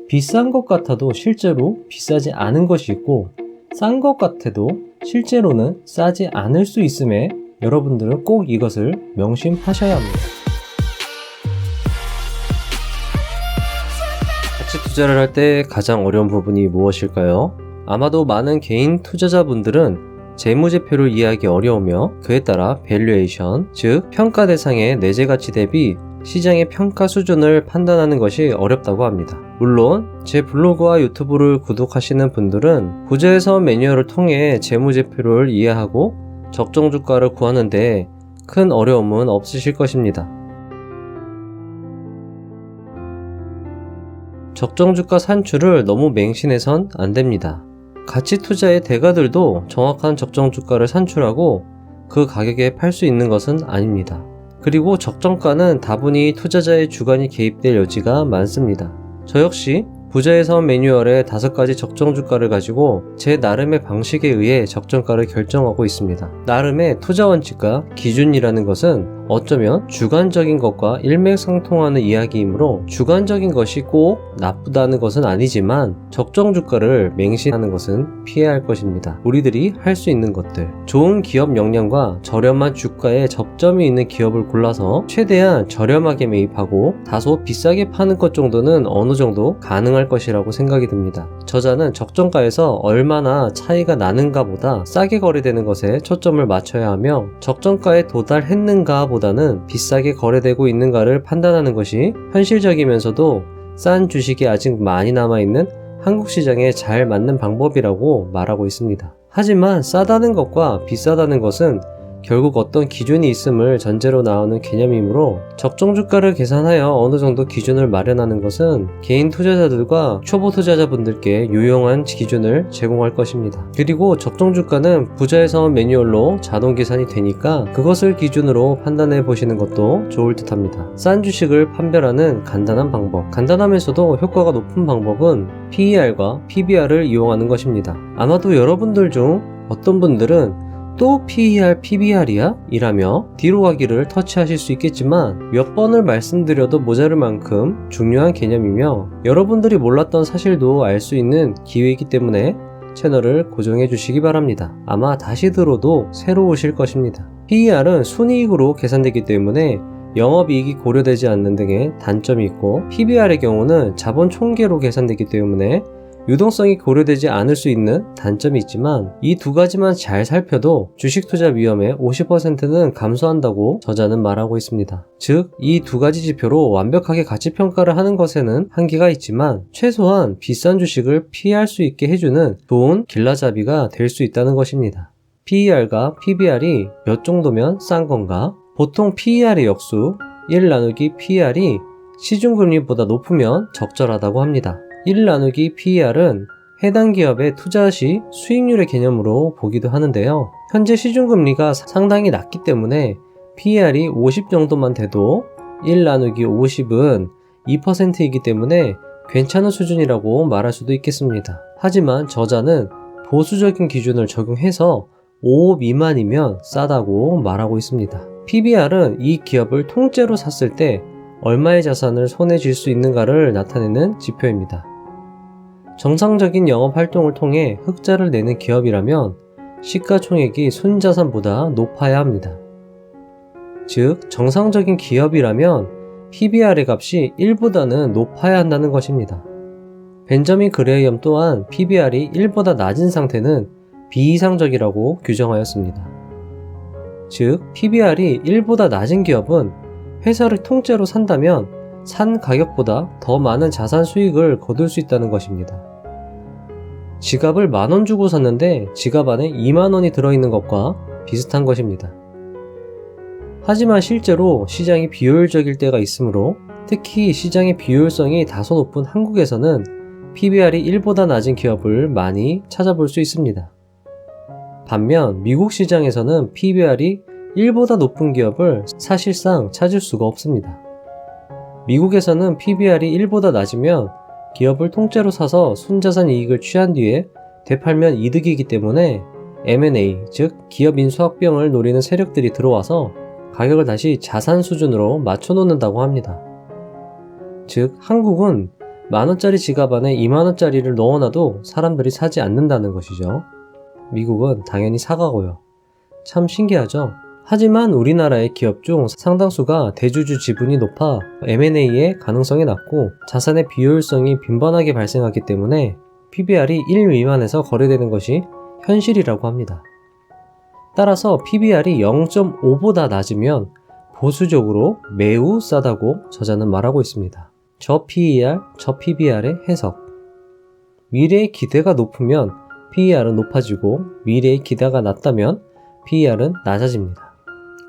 비싼 것 같아도 실제로 비싸지 않은 것이 있고, 싼 것 같아도 실제로는 싸지 않을 수 있음에 여러분들은 꼭 이것을 명심하셔야 합니다. 가치 투자를 할 때 가장 어려운 부분이 무엇일까요? 아마도 많은 개인 투자자분들은 재무제표를 이해하기 어려우며 그에 따라 밸류에이션, 즉 평가 대상의 내재 가치 대비 시장의 평가 수준을 판단하는 것이 어렵다고 합니다. 물론 제 블로그와 유튜브를 구독하시는 분들은 부자의 매뉴얼을 통해 재무제표를 이해하고 적정 주가를 구하는 데 큰 어려움은 없으실 것입니다. 적정 주가 산출을 너무 맹신해선 안 됩니다. 가치 투자의 대가들도 정확한 적정 주가를 산출하고 그 가격에 팔 수 있는 것은 아닙니다. 그리고 적정가는 다분히 투자자의 주관이 개입될 여지가 많습니다. 저 역시 부자의 매뉴얼의 5가지 적정 주가를 가지고 제 나름의 방식에 의해 적정가를 결정하고 있습니다. 나름의 투자 원칙과 기준이라는 것은 어쩌면 주관적인 것과 일맥상통하는 이야기이므로 주관적인 것이 꼭 나쁘다는 것은 아니지만 적정 주가를 맹신하는 것은 피해야 할 것입니다. 우리들이 할 수 있는 것들, 좋은 기업 역량과 저렴한 주가에 접점이 있는 기업을 골라서 최대한 저렴하게 매입하고 다소 비싸게 파는 것 정도는 어느 정도 가능할 것이라고 생각이 듭니다. 저자는 적정가에서 얼마나 차이가 나는가 보다 싸게 거래되는 것에 초점을 맞춰야 하며 적정가에 도달했는가 보다는 비싸게 거래되고 있는가를 판단하는 것이 현실적이면서도 싼 주식이 아직 많이 남아있는 한국 시장에 잘 맞는 방법이라고 말하고 있습니다. 하지만 싸다는 것과 비싸다는 것은 결국 어떤 기준이 있음을 전제로 나오는 개념이므로 적정 주가를 계산하여 어느 정도 기준을 마련하는 것은 개인 투자자들과 초보 투자자분들께 유용한 기준을 제공할 것입니다. 그리고 적정 주가는 부자의 매뉴얼로 자동 계산이 되니까 그것을 기준으로 판단해 보시는 것도 좋을 듯 합니다. 싼 주식을 판별하는 간단한 방법, 간단하면서도 효과가 높은 방법은 PER과 PBR을 이용하는 것입니다. 아마도 여러분들 중 어떤 분들은 또 PER, PBR이야? 이라며 뒤로 가기를 터치하실 수 있겠지만 몇 번을 말씀드려도 모자랄 만큼 중요한 개념이며 여러분들이 몰랐던 사실도 알 수 있는 기회이기 때문에 채널을 고정해 주시기 바랍니다. 아마 다시 들어도 새로우실 것입니다. PER은 순이익으로 계산되기 때문에 영업이익이 고려되지 않는 등의 단점이 있고 PBR의 경우는 자본 총계로 계산되기 때문에 유동성이 고려되지 않을 수 있는 단점이 있지만 이 두 가지만 잘 살펴도 주식 투자 위험의 50%는 감소한다고 저자는 말하고 있습니다. 즉, 이 두 가지 지표로 완벽하게 가치 평가를 하는 것에는 한계가 있지만 최소한 비싼 주식을 피할 수 있게 해주는 좋은 길라잡이가 될 수 있다는 것입니다. PER과 PBR이 몇 정도면 싼 건가? 보통 PER의 역수 1 나누기 PER이 시중금리보다 높으면 적절하다고 합니다. 1 나누기 PER은 해당 기업의 투자 시 수익률의 개념으로 보기도 하는데요. 현재 시중금리가 상당히 낮기 때문에 PER이 50 정도만 돼도 1 나누기 50은 2%이기 때문에 괜찮은 수준이라고 말할 수도 있겠습니다. 하지만 저자는 보수적인 기준을 적용해서 5 미만이면 싸다고 말하고 있습니다. PBR은 이 기업을 통째로 샀을 때 얼마의 자산을 손에 쥘 수 있는가를 나타내는 지표입니다. 정상적인 영업 활동을 통해 흑자를 내는 기업이라면 시가총액이 순자산보다 높아야 합니다. 즉, 정상적인 기업이라면 PBR의 값이 1보다는 높아야 한다는 것입니다. 벤저민 그레이엄 또한 PBR이 1보다 낮은 상태는 비이상적이라고 규정하였습니다. 즉, PBR이 1보다 낮은 기업은 회사를 통째로 산다면 산 가격보다 더 많은 자산 수익을 거둘 수 있다는 것입니다. 지갑을 10,000원 주고 샀는데 지갑 안에 20,000원이 들어있는 것과 비슷한 것입니다. 하지만 실제로 시장이 비효율적일 때가 있으므로 특히 시장의 비효율성이 다소 높은 한국에서는 PBR이 1보다 낮은 기업을 많이 찾아볼 수 있습니다. 반면 미국 시장에서는 PBR이 1보다 높은 기업을 사실상 찾을 수가 없습니다. 미국에서는 PBR이 1보다 낮으면 기업을 통째로 사서 순자산 이익을 취한 뒤에 되팔면 이득이기 때문에 M&A, 즉 기업 인수합병을 노리는 세력들이 들어와서 가격을 다시 자산 수준으로 맞춰 놓는다고 합니다. 즉 한국은 10,000원짜리 지갑 안에 20,000원짜리를 넣어놔도 사람들이 사지 않는다는 것이죠. 미국은 당연히 사가고요. 참 신기하죠? 하지만 우리나라의 기업 중 상당수가 대주주 지분이 높아 M&A의 가능성이 낮고 자산의 비효율성이 빈번하게 발생하기 때문에 PBR이 1 미만에서 거래되는 것이 현실이라고 합니다. 따라서 PBR이 0.5보다 낮으면 보수적으로 매우 싸다고 저자는 말하고 있습니다. 저 PER, 저 PBR의 해석. 미래의 기대가 높으면 PER은 높아지고 미래의 기대가 낮다면 PER은 낮아집니다.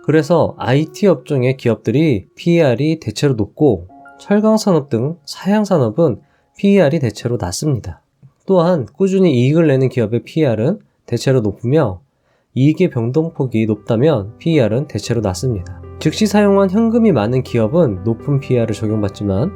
그래서 IT 업종의 기업들이 PER이 대체로 높고 철강산업 등 사양산업은 PER이 대체로 낮습니다. 또한 꾸준히 이익을 내는 기업의 PER은 대체로 높으며 이익의 변동폭이 높다면 PER은 대체로 낮습니다. 즉시 사용한 현금이 많은 기업은 높은 PER을 적용받지만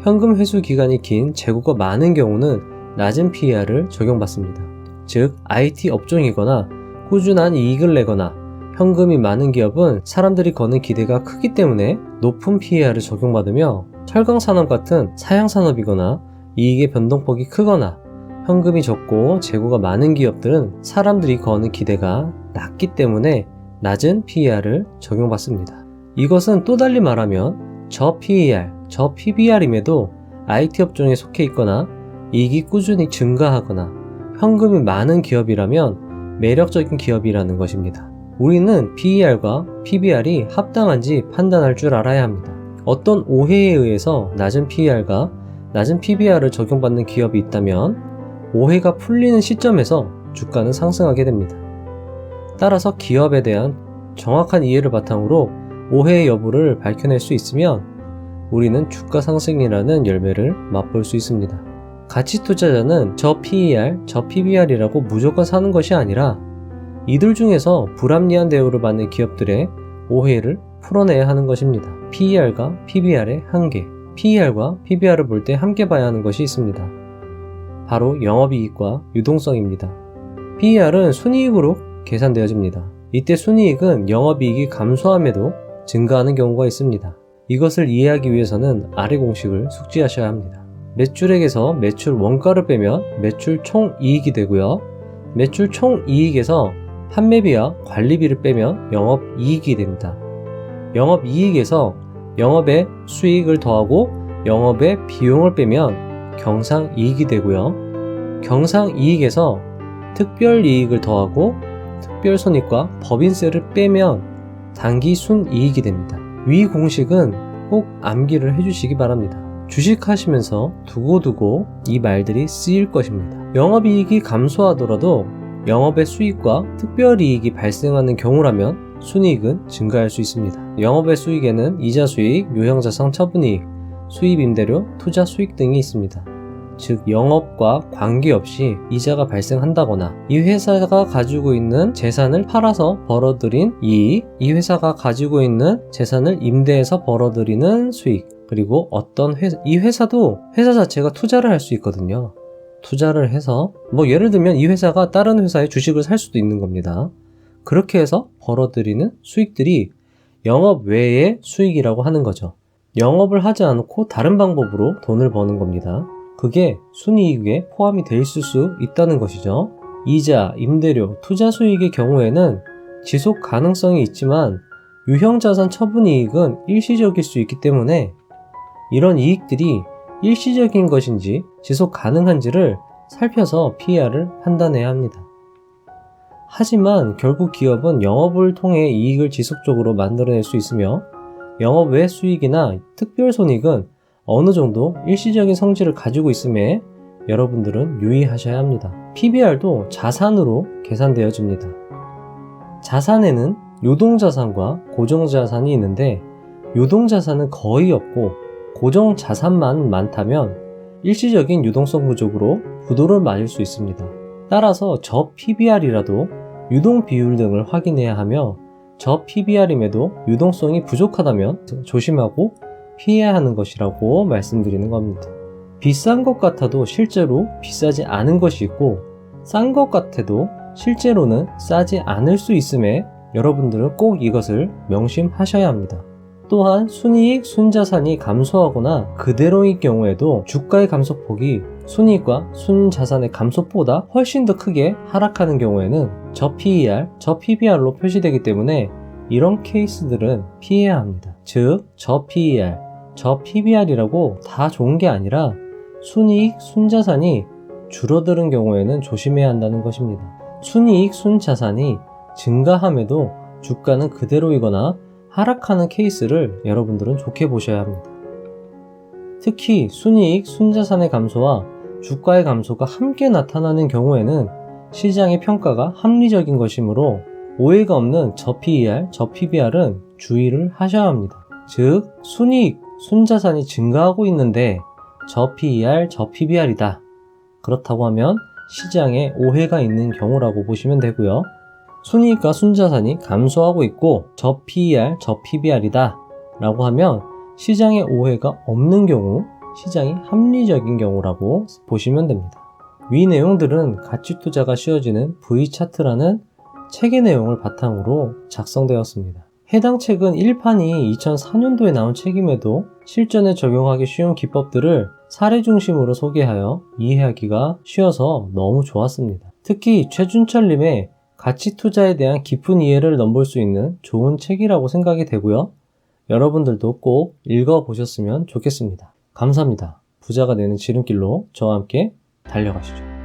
현금 회수 기간이 긴 재고가 많은 경우는 낮은 PER을 적용받습니다. 즉 IT 업종이거나 꾸준한 이익을 내거나 현금이 많은 기업은 사람들이 거는 기대가 크기 때문에 높은 PER을 적용받으며 철강산업 같은 사양산업이거나 이익의 변동폭이 크거나 현금이 적고 재고가 많은 기업들은 사람들이 거는 기대가 낮기 때문에 낮은 PER을 적용받습니다. 이것은 또 달리 말하면 저 PER, 저 PBR임에도 IT 업종에 속해 있거나 이익이 꾸준히 증가하거나 현금이 많은 기업이라면 매력적인 기업이라는 것입니다. 우리는 PER과 PBR이 합당한지 판단할 줄 알아야 합니다. 어떤 오해에 의해서 낮은 PER과 낮은 PBR을 적용받는 기업이 있다면 오해가 풀리는 시점에서 주가는 상승하게 됩니다. 따라서 기업에 대한 정확한 이해를 바탕으로 오해의 여부를 밝혀낼 수 있으면 우리는 주가 상승이라는 열매를 맛볼 수 있습니다. 가치 투자자는 저 PER, 저 PBR이라고 무조건 사는 것이 아니라 이들 중에서 불합리한 대우를 받는 기업들의 오해를 풀어내야 하는 것입니다. PER과 PBR의 한계. PER과 PBR을 볼 때 함께 봐야 하는 것이 있습니다. 바로 영업이익과 유동성입니다. PER은 순이익으로 계산되어집니다. 이때 순이익은 영업이익이 감소함에도 증가하는 경우가 있습니다. 이것을 이해하기 위해서는 아래 공식을 숙지하셔야 합니다. 매출액에서 매출 원가를 빼면 매출 총이익이 되고요. 매출 총이익에서 판매비와 관리비를 빼면 영업이익이 됩니다. 영업이익에서 영업의 수익을 더하고 영업의 비용을 빼면 경상이익이 되고요. 경상이익에서 특별이익을 더하고 특별손익과 법인세를 빼면 단기순이익이 됩니다. 위 공식은 꼭 암기를 해주시기 바랍니다. 주식하시면서 두고두고 이 말들이 쓰일 것입니다. 영업이익이 감소하더라도 영업의 수익과 특별이익이 발생하는 경우라면 순이익은 증가할 수 있습니다. 영업의 수익에는 이자 수익, 유형자산 처분이익, 수입 임대료, 투자 수익 등이 있습니다. 즉 영업과 관계없이 이자가 발생한다거나 이 회사가 가지고 있는 재산을 팔아서 벌어들인 이익, 이 회사가 가지고 있는 재산을 임대해서 벌어들이는 수익, 그리고 어떤 이 회사도 회사 자체가 투자를 할 수 있거든요. 투자를 해서 예를 들면 이 회사가 다른 회사의 주식을 살 수도 있는 겁니다. 그렇게 해서 벌어들이는 수익들이 영업 외의 수익이라고 하는 거죠. 영업을 하지 않고 다른 방법으로 돈을 버는 겁니다. 그게 순이익에 포함이 돼 있을 수 있다는 것이죠. 이자, 임대료, 투자 수익의 경우에는 지속 가능성이 있지만 유형자산 처분이익은 일시적일 수 있기 때문에 이런 이익들이 일시적인 것인지 지속 가능한지를 살펴서 PER을 판단해야 합니다. 하지만 결국 기업은 영업을 통해 이익을 지속적으로 만들어낼 수 있으며 영업 외 수익이나 특별손익은 어느 정도 일시적인 성질을 가지고 있음에 여러분들은 유의하셔야 합니다. PBR도 자산으로 계산되어집니다. 자산에는 유동자산과 고정자산이 있는데 유동자산은 거의 없고 고정자산만 많다면 일시적인 유동성 부족으로 부도를 맞을 수 있습니다. 따라서 저 PBR이라도 유동 비율 등을 확인해야 하며 저 PBR임에도 유동성이 부족하다면 조심하고 피해야 하는 것이라고 말씀드리는 겁니다. 비싼 것 같아도 실제로 비싸지 않은 것이 있고 싼 것 같아도 실제로는 싸지 않을 수 있음에 여러분들은 꼭 이것을 명심하셔야 합니다. 또한 순이익, 순자산이 감소하거나 그대로일 경우에도 주가의 감소폭이 순이익과 순자산의 감소폭보다 훨씬 더 크게 하락하는 경우에는 저PER, 저PBR로 표시되기 때문에 이런 케이스들은 피해야 합니다. 즉, 저PER, 저PBR이라고 다 좋은 게 아니라 순이익, 순자산이 줄어드는 경우에는 조심해야 한다는 것입니다. 순이익, 순자산이 증가함에도 주가는 그대로이거나 하락하는 케이스를 여러분들은 좋게 보셔야 합니다. 특히 순이익, 순자산의 감소와 주가의 감소가 함께 나타나는 경우에는 시장의 평가가 합리적인 것이므로 오해가 없는 저PER, 저PBR은 주의를 하셔야 합니다. 즉, 순이익, 순자산이 증가하고 있는데 저PER, 저PBR이다. 그렇다고 하면 시장에 오해가 있는 경우라고 보시면 되고요. 순이익과 순자산이 감소하고 있고 저PER, 저PBR이다 라고 하면 시장에 오해가 없는 경우, 시장이 합리적인 경우라고 보시면 됩니다. 위 내용들은 가치투자가 쉬워지는 V차트라는 책의 내용을 바탕으로 작성되었습니다. 해당 책은 1판이 2004년도에 나온 책임에도 실전에 적용하기 쉬운 기법들을 사례 중심으로 소개하여 이해하기가 쉬워서 너무 좋았습니다. 특히 최준철님의 가치 투자에 대한 깊은 이해를 넘볼 수 있는 좋은 책이라고 생각이 되고요. 여러분들도 꼭 읽어보셨으면 좋겠습니다. 감사합니다. 부자가 되는 지름길로 저와 함께 달려가시죠.